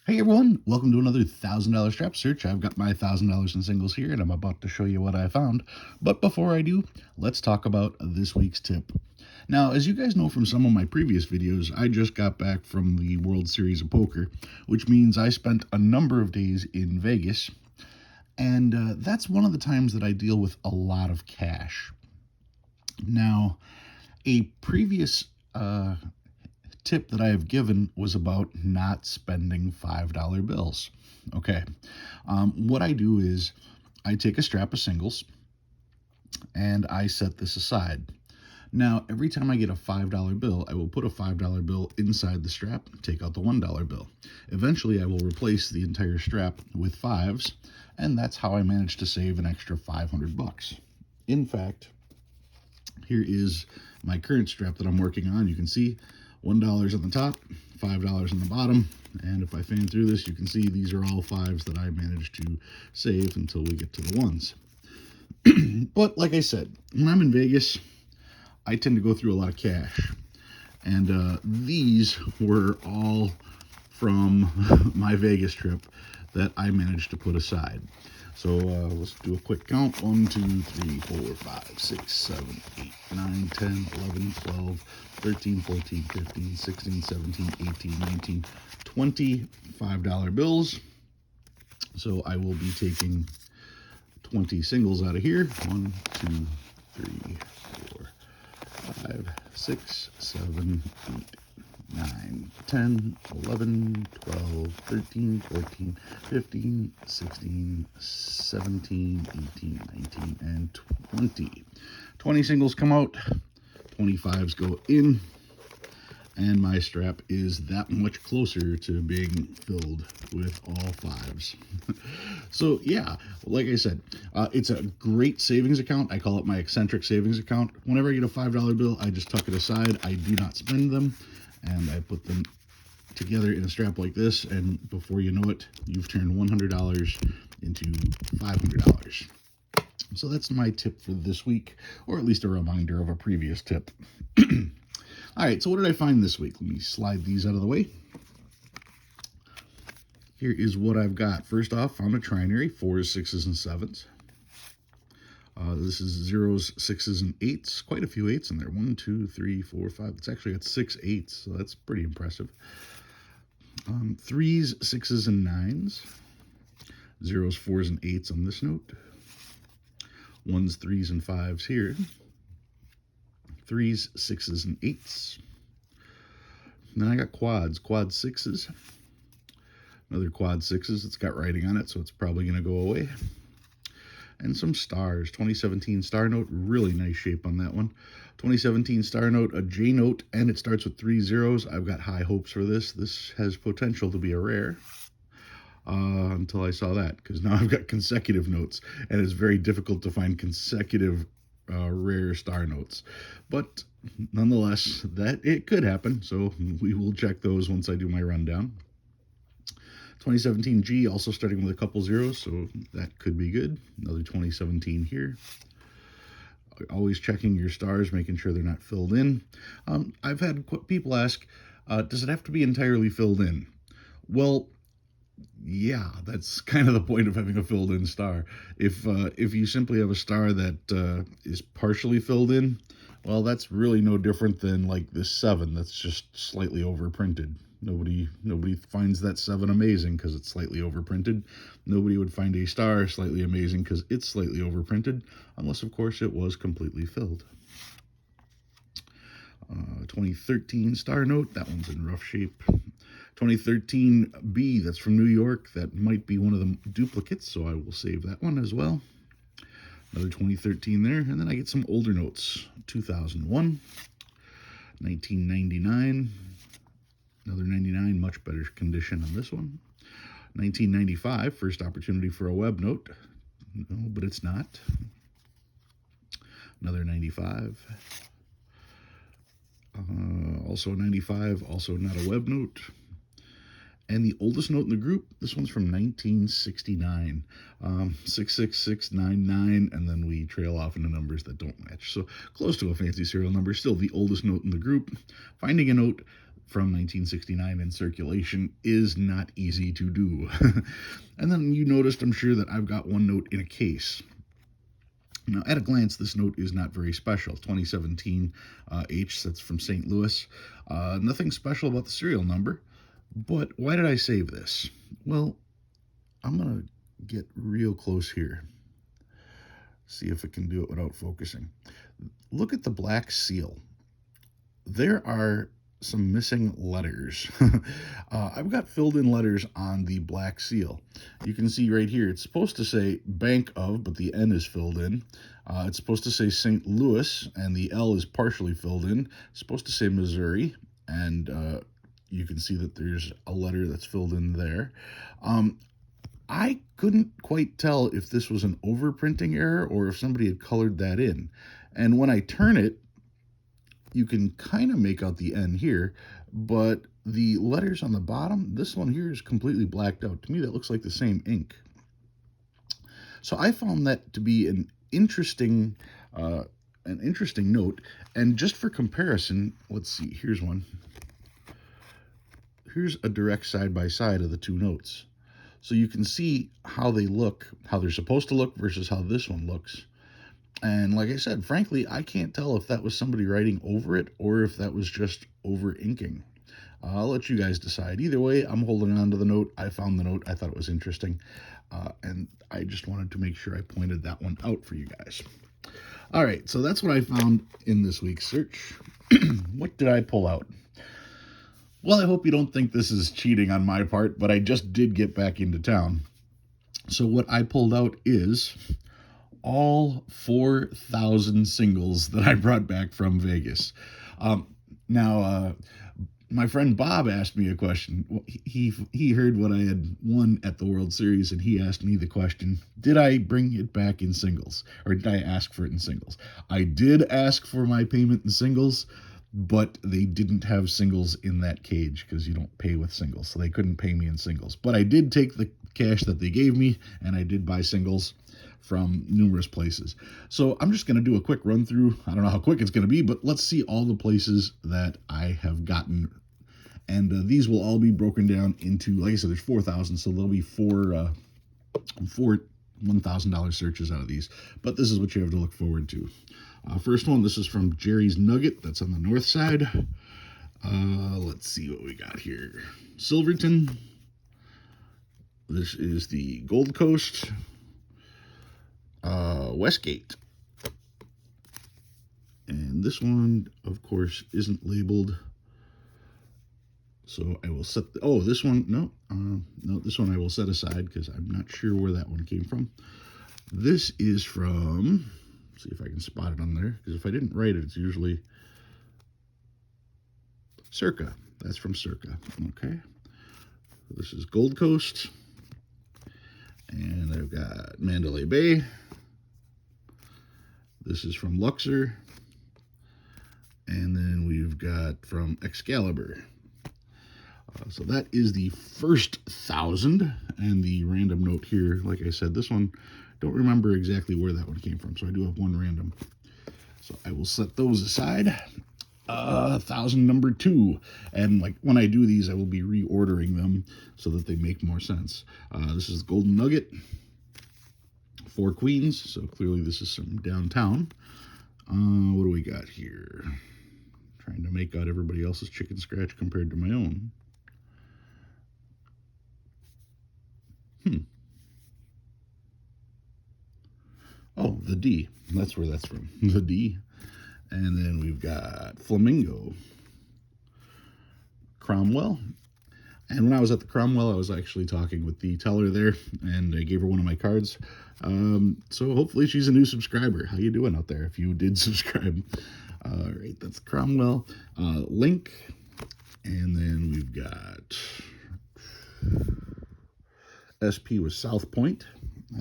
Hey everyone, welcome to another $1,000 strap search. I've got my $1,000 in singles here and I'm about to show you what I found. But before I do, let's talk about this week's tip. Now, as you guys know from some of my previous videos, I just got back from the World Series of Poker, which means I spent a number of days in Vegas. And that's one of the times that I deal with a lot of cash. Now, a previous tip that I have given was about not spending $5 bills. Okay, what I do is I take a strap of singles and I set this aside. Now, every time I get a $5 bill, I will put a $5 bill inside the strap, take out the $1 bill. Eventually, I will replace the entire strap with fives, and that's how I managed to save an extra 500 bucks. In fact, here is my current strap that I'm working on. You can see $1 on the top, $5 on the bottom, and if I fan through this, you can see these are all fives that I managed to save until we get to the ones. But like I said, when I'm in Vegas, I tend to go through a lot of cash, and these were all from my Vegas trip that I managed to put aside. So let's do a quick count. 1, 2, 3, 4, 5, 6, 7, 8, 9, 10, 11, 12, 13, 14, 15, 16, 17, 18, 19, 20 $5 bills. So I will be taking 20 singles out of here. 1, 2, 3, 4, 5, 6, 7, 8, 9, 10, 11, 12, 13, 14, 15, 16, 17, 18, 19, and 20. 20 singles come out, 25s go in, and my strap is that much closer to being filled with all fives. So yeah, like I said, it's a great savings account. I call it my eccentric savings account. Whenever I get a $5 bill, I just tuck it aside. I do not spend them, and I put them together in a strap like this, and before you know it, you've turned $100 into $500. So that's my tip for this week, or at least a reminder of a previous tip. All right, so what did I find this week? Let me slide these out of the way. Here is what I've got. First off, found a trinary, 4s, 6s, and 7s. This is 0s, 6s, and 8s. Quite a few 8s in there. 1, 2, 3, 4, 5. It's actually got 6 8s, so that's pretty impressive. 3s, 6s, and 9s. 0s, 4s, and 8s on this note. 1s, 3s, and 5s here. 3s, 6s, and 8s. And then I got quad 6s. Another quad 6s. It's got writing on it, so it's probably going to go away. And some stars. 2017 star note. Really nice shape on that one. 2017 star note, a J note, and it starts with 3 zeros. I've got high hopes for this. This has potential to be a rare. Until I saw that, because now I've got consecutive notes, and it's very difficult to find consecutive rare star notes. But nonetheless, that it could happen, so we will check those once I do my rundown. 2017 G, also starting with a couple zeros, so that could be good. Another 2017 here. Always checking your stars, making sure they're not filled in. I've had people ask, does it have to be entirely filled in? Well, yeah, that's kind of the point of having a filled in star. If you simply have a star that is partially filled in, well, that's really no different than like this 7 that's just slightly overprinted. Nobody finds that 7 amazing because it's slightly overprinted. Nobody would find a star slightly amazing because it's slightly overprinted, unless of course it was completely filled. 2013 star note, that one's in rough shape. 2013 B, that's from New York. That might be one of the duplicates, so I will save that one as well. Another 2013 there, and then I get some older notes. 2001, 1999, another 99, much better condition on this one. 1995, first opportunity for a web note. No, but it's not. Another 95. Also 95, also not a web note. And the oldest note in the group, this one's from 1969, 66699, and then we trail off into numbers that don't match. So close to a fancy serial number, still the oldest note in the group. Finding a note from 1969 in circulation is not easy to do. And then you noticed, I'm sure, that I've got one note in a case. Now, at a glance, this note is not very special. 2017 H, that's from St. Louis. Nothing special about the serial number. But why did I save this? Well, I'm going to get real close here. See if it can do it without focusing. Look at the black seal. There are some missing letters. I've got filled in letters on the black seal. You can see right here, it's supposed to say Bank of, but the N is filled in. It's supposed to say St. Louis, and the L is partially filled in. It's supposed to say Missouri, and you can see that there's a letter that's filled in there. I couldn't quite tell if this was an overprinting error or if somebody had colored that in. And when I turn it, you can kind of make out the N here, but the letters on the bottom, this one here is completely blacked out. To me, that looks like the same ink. So I found that to be an interesting note. And just for comparison, let's see, here's one. Here's a direct side-by-side of the two notes. So you can see how they look, how they're supposed to look versus how this one looks. And like I said, frankly, I can't tell if that was somebody writing over it or if that was just over inking. I'll let you guys decide. Either way, I'm holding on to the note. I found the note. I thought it was interesting. And I just wanted to make sure I pointed that one out for you guys. All right, so that's what I found in this week's search. What did I pull out? Well, I hope you don't think this is cheating on my part, but I just did get back into town. So what I pulled out is all 4,000 singles that I brought back from Vegas. Now, my friend Bob asked me a question. He heard what I had won at the World Series, and he asked me the question, did I bring it back in singles? Or did I ask for it in singles? I did ask for my payment in singles, but they didn't have singles in that cage because you don't pay with singles, so they couldn't pay me in singles. But I did take the cash that they gave me, and I did buy singles from numerous places. So I'm just going to do a quick run through. I don't know how quick it's going to be, but let's see all the places that I have gotten. And these will all be broken down into, like I said, there's 4,000, so there'll be four $1,000 searches out of these. But this is what you have to look forward to. First one, this is from Jerry's Nugget. That's on the north side. Let's see what we got here. Silverton. This is the Gold Coast. Westgate. And this one, of course, isn't labeled. So I will set, this one, no, this one I will set aside because I'm not sure where that one came from. This is from, see if I can spot it on there, because if I didn't write it, it's usually Circa. That's from Circa, okay. This is Gold Coast. And I've got Mandalay Bay. This is from Luxor. And then we've got from Excalibur. So that is the first 1,000. And the random note here, like I said, this one, don't remember exactly where that one came from. So I do have one random. So I will set those aside. 1,000 number 2. And like when I do these, I will be reordering them so that they make more sense. This is Golden Nugget. 4 Queens. So clearly this is some downtown. What do we got here? Trying to make out everybody else's chicken scratch compared to my own. Oh, the D. That's where that's from. The D. And then we've got Flamingo. Cromwell. And when I was at the Cromwell, I was actually talking with the teller there, and I gave her one of my cards. So hopefully she's a new subscriber. How you doing out there if you did subscribe? All right, that's Cromwell. Link. And then we've got SP was South Point.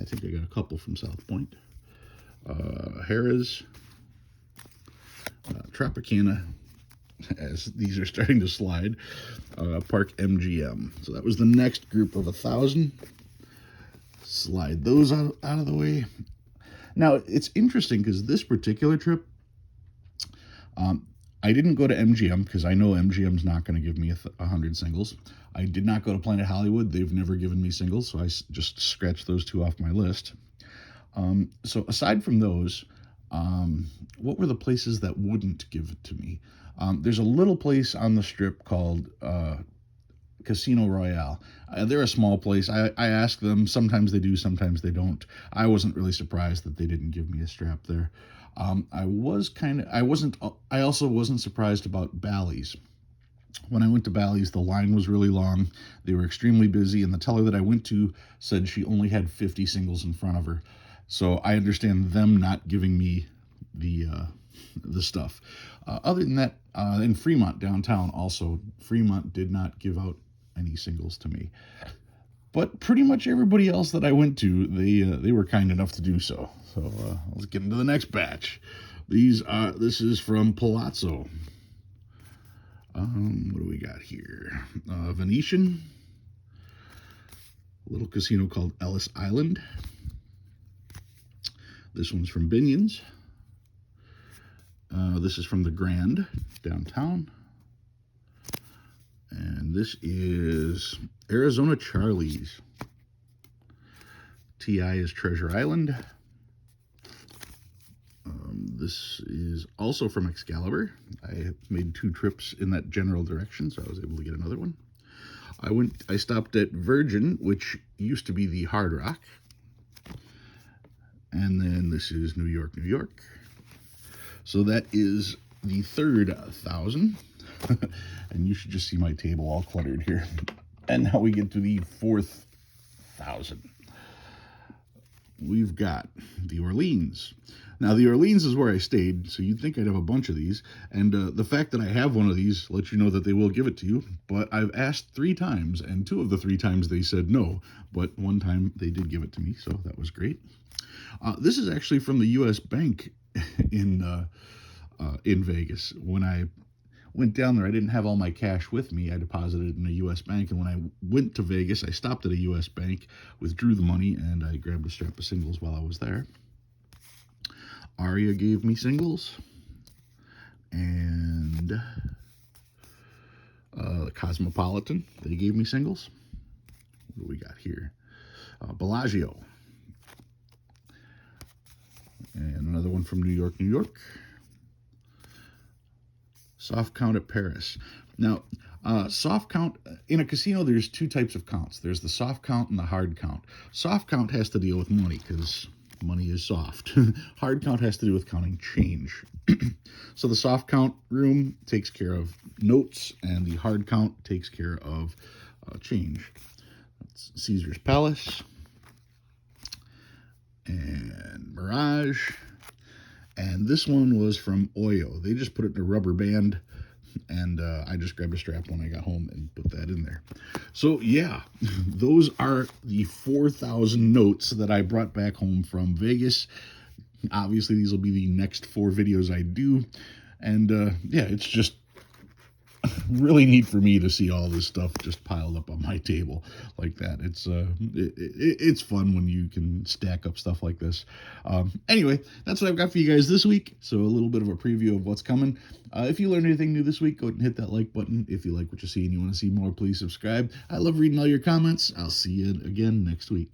I think I got a couple from South Point. Harrah's. Tropicana, as these are starting to slide. Park MGM. So that was the next group of 1,000. Slide those out of the way. Now, it's interesting because this particular trip, I didn't go to MGM because I know MGM's not going to give me 100 singles. I did not go to Planet Hollywood. They've never given me singles, so I just scratched those two off my list. So aside from those, what were the places that wouldn't give it to me? There's a little place on the strip called Casino Royale. They're a small place. I ask them. Sometimes they do, sometimes they don't. I wasn't really surprised that they didn't give me a strap there. I also wasn't surprised about Bally's. When I went to Bally's, the line was really long. They were extremely busy, and the teller that I went to said she only had 50 singles in front of her. So I understand them not giving me the stuff. Other than that, in Fremont downtown, also Fremont did not give out any singles to me. But pretty much everybody else that I went to, they were kind enough to do so. So let's get into the next batch. This is from Palazzo. What do we got here? Venetian, a little casino called Ellis Island. This one's from Binion's. This is from the Grand downtown. And this is Arizona Charlie's. TI is Treasure Island. This is also from Excalibur. I made 2 trips in that general direction, so I was able to get another one. I stopped at Virgin, which used to be the Hard Rock. And then this is New York, New York. So that is the third 1,000. And you should just see my table all cluttered here. And now we get to the fourth 1,000. We've got the Orleans. Now, the Orleans is where I stayed, so you'd think I'd have a bunch of these. And the fact that I have one of these lets you know that they will give it to you. But I've asked 3 times, and 2 of the 3 times they said no. But one time they did give it to me, so that was great. This is actually from the U.S. Bank in Vegas. When I went down there, I didn't have all my cash with me. I deposited it in a U.S. bank, and when I went to Vegas, I stopped at a U.S. bank, withdrew the money, and I grabbed a strap of singles while I was there. Aria gave me singles, and Cosmopolitan, they gave me singles. What do we got here? Bellagio, and another one from New York, New York. Soft count at Paris. Now, soft count, in a casino, there's 2 types of counts. There's the soft count and the hard count. Soft count has to deal with money because money is soft. Hard count has to do with counting change. So the soft count room takes care of notes, and the hard count takes care of change. That's Caesar's Palace and Mirage. And this one was from Oyo. They just put it in a rubber band, and I just grabbed a strap when I got home and put that in there. So yeah, those are the 4,000 notes that I brought back home from Vegas. Obviously, these will be the next 4 videos I do. And yeah, it's just really neat for me to see all this stuff just piled up on my table like that. It's fun when you can stack up stuff like this. Anyway, that's what I've got for you guys this week. So a little bit of a preview of what's coming. If you learned anything new this week, go ahead and hit that like button. If you like what you see and you want to see more, please subscribe. I love reading all your comments. I'll see you again next week.